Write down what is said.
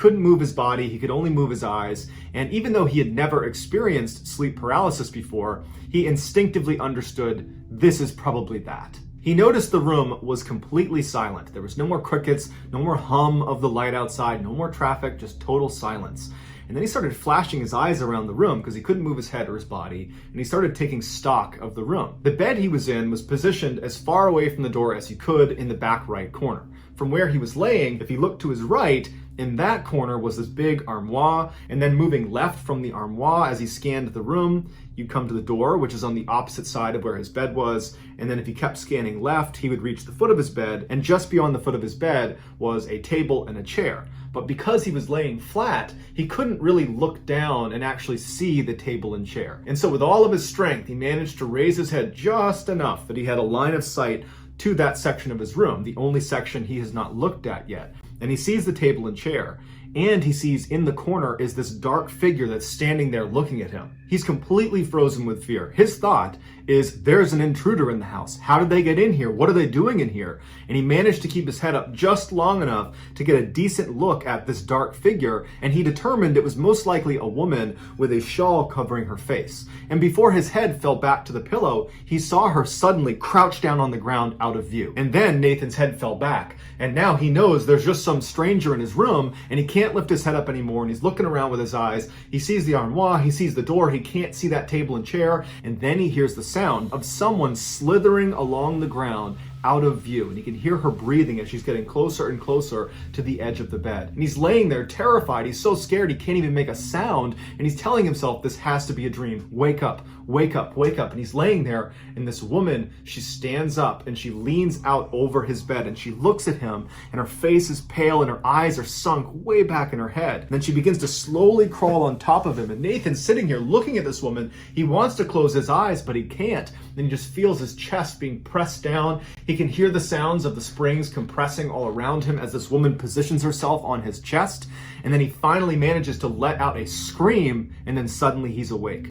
couldn't move his body, he could only move his eyes, and even though he had never experienced sleep paralysis before, he instinctively understood this is probably that. He noticed the room was completely silent. There was no more crickets, no more hum of the light outside, no more traffic, just total silence. And then he started flashing his eyes around the room because he couldn't move his head or his body, and he started taking stock of the room. The bed he was in was positioned as far away from the door as he could in the back right corner. From where he was laying, if he looked to his right, in that corner was this big armoire, and then moving left from the armoire as he scanned the room, you'd come to the door, which is on the opposite side of where his bed was, and then if he kept scanning left, he would reach the foot of his bed, and just beyond the foot of his bed was a table and a chair. But because he was laying flat, he couldn't really look down and actually see the table and chair. And so with all of his strength, he managed to raise his head just enough that he had a line of sight to that section of his room, the only section he has not looked at yet. And he sees the table and chair, and he sees in the corner is this dark figure that's standing there looking at him. He's completely frozen with fear. His thought is, there's an intruder in the house. How did they get in here? What are they doing in here? And he managed to keep his head up just long enough to get a decent look at this dark figure, and he determined it was most likely a woman with a shawl covering her face. And before his head fell back to the pillow, he saw her suddenly crouch down on the ground out of view. And then Nathan's head fell back, and now he knows there's just some stranger in his room, and he can't lift his head up anymore, and he's looking around with his eyes. He sees the armoire, he sees the door, he can't see that table and chair, and then he hears the sound of someone slithering along the ground out of view, and he can hear her breathing as she's getting closer and closer to the edge of the bed. And he's laying there terrified. He's so scared he can't even make a sound, and he's telling himself this has to be a dream. Wake up, wake up, wake up. And he's laying there, and this woman, she stands up and she leans out over his bed, and she looks at him, and her face is pale and her eyes are sunk way back in her head. And then she begins to slowly crawl on top of him, and Nathan's sitting here looking at this woman. He wants to close his eyes, but he can't. And he just feels his chest being pressed down. He can hear the sounds of the springs compressing all around him as this woman positions herself on his chest. And then he finally manages to let out a scream, and then suddenly he's awake.